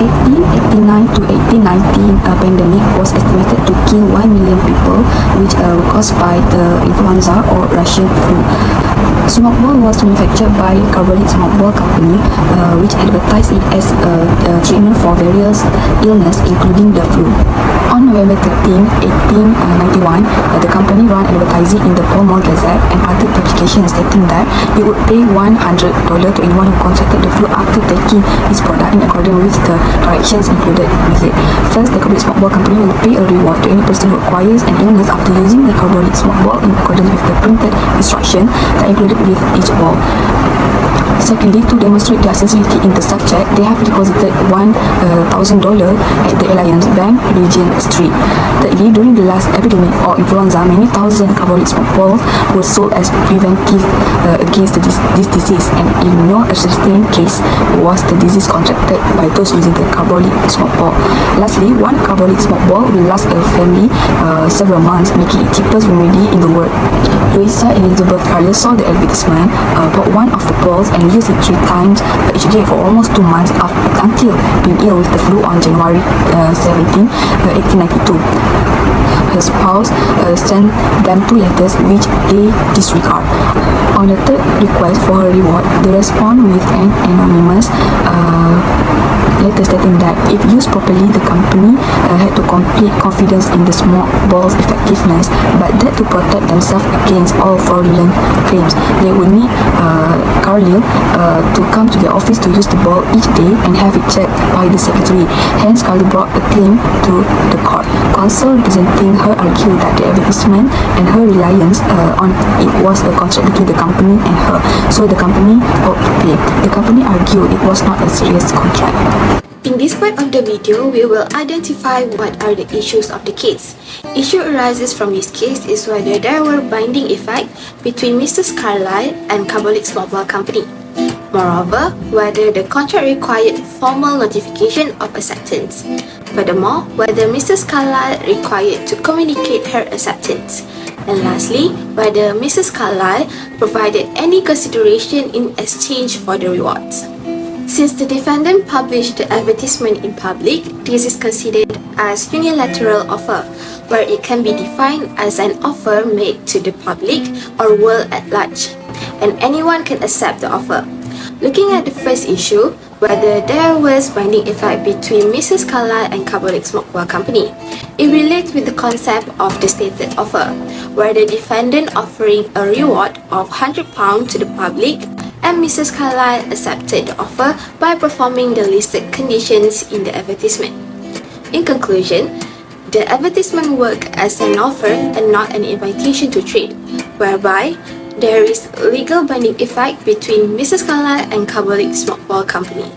1889 to 1819 pandemic was estimated to kill 1 million people, which were caused by the influenza or Russian flu. Smokeball was manufactured by Carbolic Smokeball Company, which advertised it as a treatment for various illnesses, including the flu. On November 13, 1891, the company ran advertising in the Pall Mall Gazette and other publications stating that it would pay $100 to anyone who contracted the flu after taking its product in accordance with the directions included with it. First, the Carbolic Smokeball Company will pay a reward to any person who acquires an illness after using the Carbolic Smokeball in accordance with the printed instruction that included with each ball. Secondly, to demonstrate their sincerity in the subject, they have deposited $1,000 at the Alliance Bank, Regent Street. Thirdly, during the last epidemic or influenza, many thousand Carbolic Smokeballs were sold as preventive against this disease, and in no ascertained case was the disease contracted by those using the Carbolic Smokeball. Lastly, one Carbolic Smokeball will last a family several months, making it cheapest remedy in the world. Louisa Elizabeth Carlill saw the advertisement, bought one of the balls and used it 3 times each day for almost 2 months until being ill with the flu on January 17, 1892. Her spouse sent them 2 letters which they disregard. On the third request for her reward, they respond with an anonymous letter stating that if used properly, the company had to complete confidence in the smokeball's effectiveness, but that to protect themselves against all fraudulent claims, they would need Carlill to come to their office to use the ball each day and have it checked by the secretary. Hence, Carlill brought a claim to the court. Counsel representing her argued that the advertisement and her reliance on it was a contract between the company and her, so the company ought to pay. The company argued it was not a serious contract. In this part of the video, we will identify what are the issues of the case. Issue arises from this case is whether there were binding effect between Mrs. Carlill and Carbolic Smokeball Company. Moreover, whether the contract required formal notification of acceptance. Furthermore, whether Mrs. Carlill required to communicate her acceptance. And lastly, whether Mrs. Carlill provided any consideration in exchange for the rewards. Since the defendant published the advertisement in public, this is considered as unilateral offer, where it can be defined as an offer made to the public or world at large, and anyone can accept the offer. Looking at the first issue, whether there was binding effect between Mrs. Carlill and Carbolic Smokeball Company, it relates with the concept of the stated offer, where the defendant offering a reward of £100 to the public, and Mrs. Carlill accepted the offer by performing the listed conditions in the advertisement. In conclusion, the advertisement worked as an offer and not an invitation to trade, whereby there is legal binding effect between Mrs. Carlill and Carbolic Smokeball Company.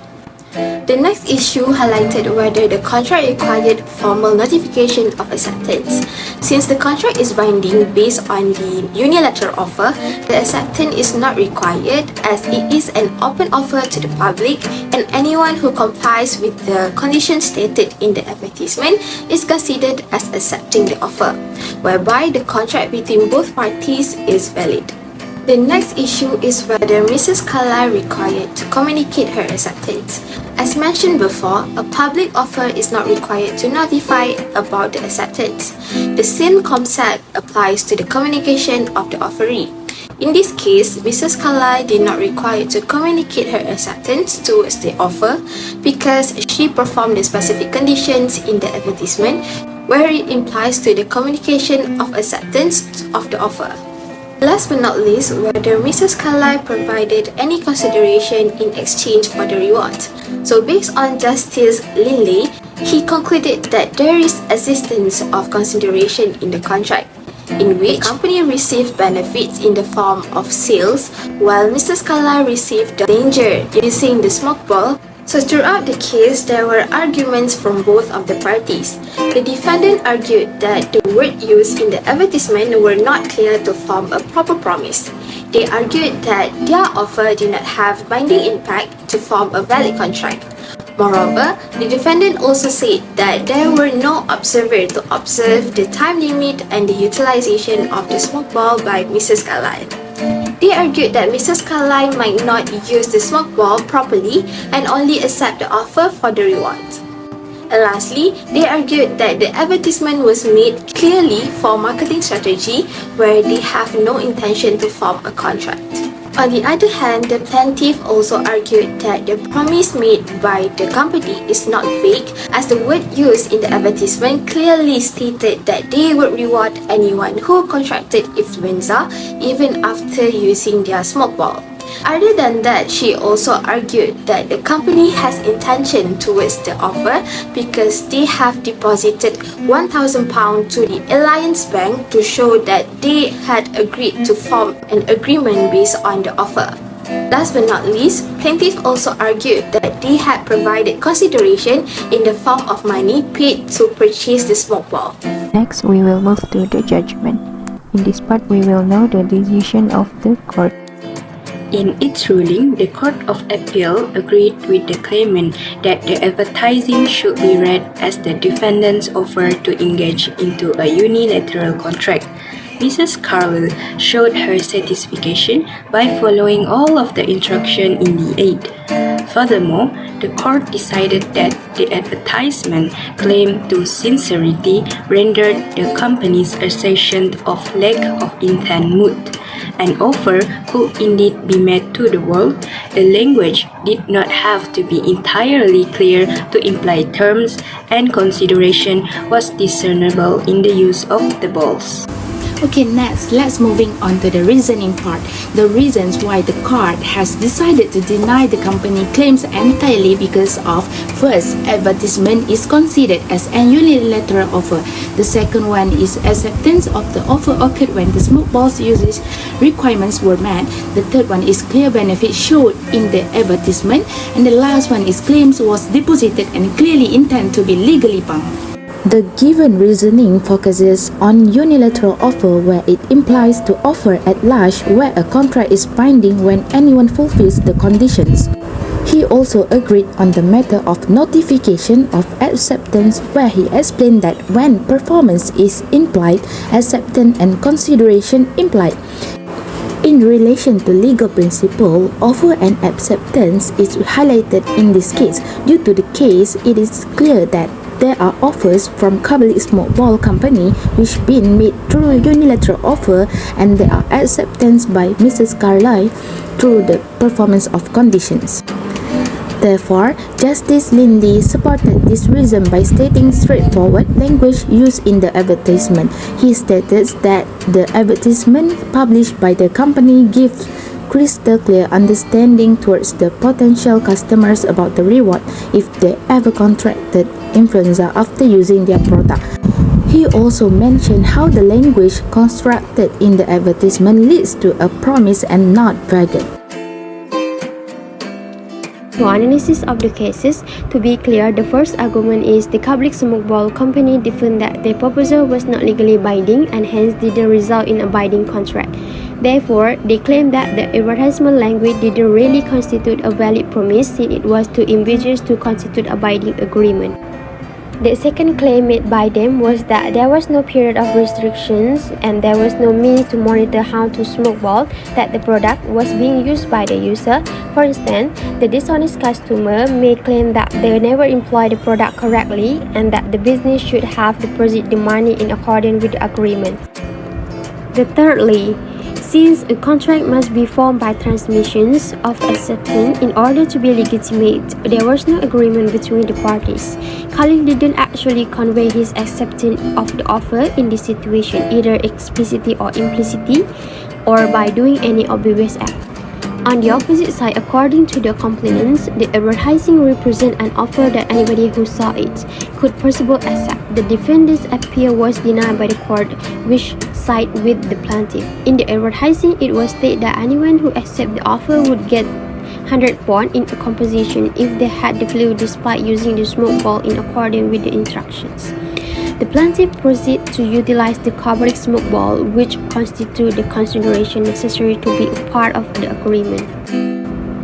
The next issue highlighted whether the contract required formal notification of acceptance. Since the contract is binding based on the unilateral offer, the acceptance is not required as it is an open offer to the public, and anyone who complies with the conditions stated in the advertisement is considered as accepting the offer, whereby the contract between both parties is valid. The next issue is whether Mrs. Carlill required to communicate her acceptance. As mentioned before, a public offer is not required to notify about the acceptance. The same concept applies to the communication of the offeree. In this case, Mrs. Carlill did not require to communicate her acceptance towards the offer because she performed the specific conditions in the advertisement, where it implies to the communication of acceptance of the offer. Last but not least, whether Mrs. Carlill provided any consideration in exchange for the reward. So based on Justice Linley, he concluded that there is existence of consideration in the contract, in which the company received benefits in the form of sales, while Mrs. Carlill received the danger using the smokeball. So throughout the case, there were arguments from both of the parties. The defendant argued that the word used in the advertisement were not clear to form a proper promise. They argued that their offer did not have binding impact to form a valid contract. Moreover, the defendant also said that there were no observers to observe the time limit and the utilization of the smokeball by Mrs. Carlill. They argued that Mrs. Carlill might not use the smoke ball properly and only accept the offer for the rewards. And lastly, they argued that the advertisement was made clearly for marketing strategy where they have no intention to form a contract. On the other hand, the plaintiff also argued that the promise made by the company is not vague, as the word used in the advertisement clearly stated that they would reward anyone who contracted influenza even after using their smoke ball. Other than that, she also argued that the company has intention towards the offer because they have deposited £1,000 to the Alliance Bank to show that they had agreed to form an agreement based on the offer. Last but not least, plaintiff also argued that they had provided consideration in the form of money paid to purchase the smoke ball. Next, we will move to the judgment. In this part, we will know the decision of the court. In its ruling, the Court of Appeal agreed with the claimant that the advertising should be read as the defendant's offer to engage into a unilateral contract. Mrs. Carlill showed her satisfaction by following all of the instructions in the aid. Furthermore, the court decided that the advertisement claim to sincerity rendered the company's assertion of lack of intent moot. An offer could indeed be made to the world. The language did not have to be entirely clear to imply terms, and consideration was discernible in the use of the balls. Okay, next, let's moving on to the reasoning part. The reasons why the court has decided to deny the company claims entirely because of, first, advertisement is considered as an unilateral offer. The second one is acceptance of the offer occurred when the smoke balls usage requirements were met. The third one is clear benefit showed in the advertisement. And the last one is claims was deposited and clearly intend to be legally bound. The given reasoning focuses on unilateral offer where it implies to offer at large where a contract is binding when anyone fulfills the conditions. He also agreed on the matter of notification of acceptance where he explained that when performance is implied, acceptance and consideration implied. In relation to legal principle, offer and acceptance is highlighted in this case. Due to the case, it is clear that there are offers from Carbolic Smoke Ball Company which been made through a unilateral offer, and there are acceptance by Mrs. Carlill through the performance of conditions. Therefore, Justice Lindy supported this reason by stating straightforward language used in the advertisement. He stated that the advertisement published by the company gives crystal clear understanding towards the potential customers about the reward if they ever contracted influenza after using their product. He also mentioned how the language constructed in the advertisement leads to a promise and not bargain. For analysis of the cases, to be clear, the first argument is the Carbolic Smoke Ball Company defended that their proposal was not legally binding and hence didn't result in a binding contract. Therefore, they claim that the advertisement language didn't really constitute a valid promise since it was too ambiguous to constitute a binding agreement. The second claim made by them was that there was no period of restrictions and there was no means to monitor how to smoke ball that the product was being used by the user. For instance, the dishonest customer may claim that they never employed the product correctly and that the business should have deposited the money in accordance with the agreement. Thirdly, since a contract must be formed by transmissions of acceptance in order to be legitimate, there was no agreement between the parties. Carlill didn't actually convey his acceptance of the offer in this situation, either explicitly or implicitly, or by doing any obvious act. On the opposite side, according to the complainants, the advertising represents an offer that anybody who saw it could possibly accept. The defendant's appeal was denied by the court, which sided with the plaintiff. In the advertising, it was stated that anyone who accepted the offer would get 100 points in a composition if they had the flu despite using the smoke ball in accordance with the instructions. The plaintiff proceeded to utilize the Carbolic smoke ball, which constitute the consideration necessary to be a part of the agreement.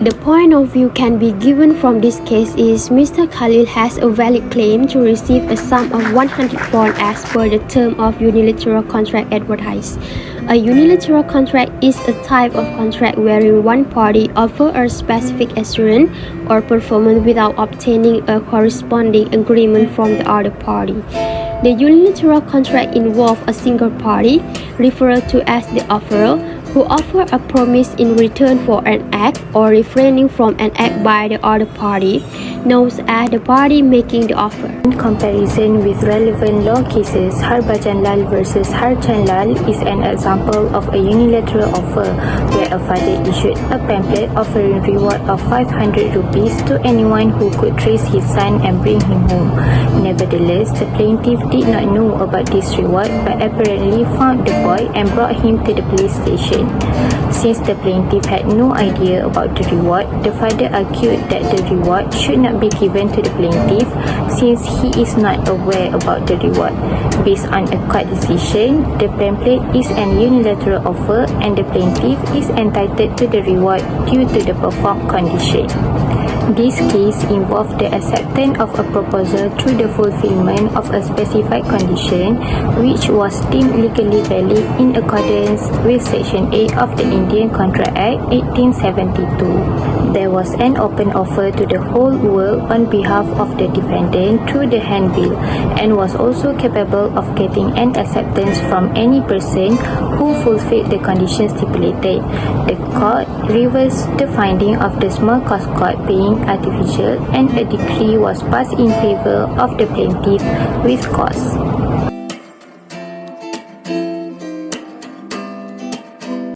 The point of view can be given from this case is Mr. Carlill has a valid claim to receive a sum of 100 pounds as per the term of unilateral contract advertised. A unilateral contract is a type of contract wherein one party offers a specific assurance or performance without obtaining a corresponding agreement from the other party. The unilateral contract involves a single party, referred to as the offerer, who offer a promise in return for an act or refraining from an act by the other party, known as the party making the offer. In comparison with relevant law cases, Harbhajan Lal versus Harchan Lal is an example of a unilateral offer where a father issued a pamphlet offering reward of 500 rupees to anyone who could trace his son and bring him home. Nevertheless, the plaintiff did not know about this reward but apparently found the boy and brought him to the police station. Since the plaintiff had no idea about the reward, the father argued that the reward should not be given to the plaintiff since he is not aware about the reward. Based on a court decision, the pamphlet is an unilateral offer and the plaintiff is entitled to the reward due to the performed condition. This case involved the acceptance of a proposal through the fulfillment of a specified condition which was deemed legally valid in accordance with Section 8 of the Indian Contract Act 1872. There was an open offer to the whole world on behalf of the defendant through the handbill and was also capable of getting an acceptance from any person who fulfilled the conditions stipulated. The court reversed the finding of the small cost court being artificial and a decree was passed in favor of the plaintiff with cause.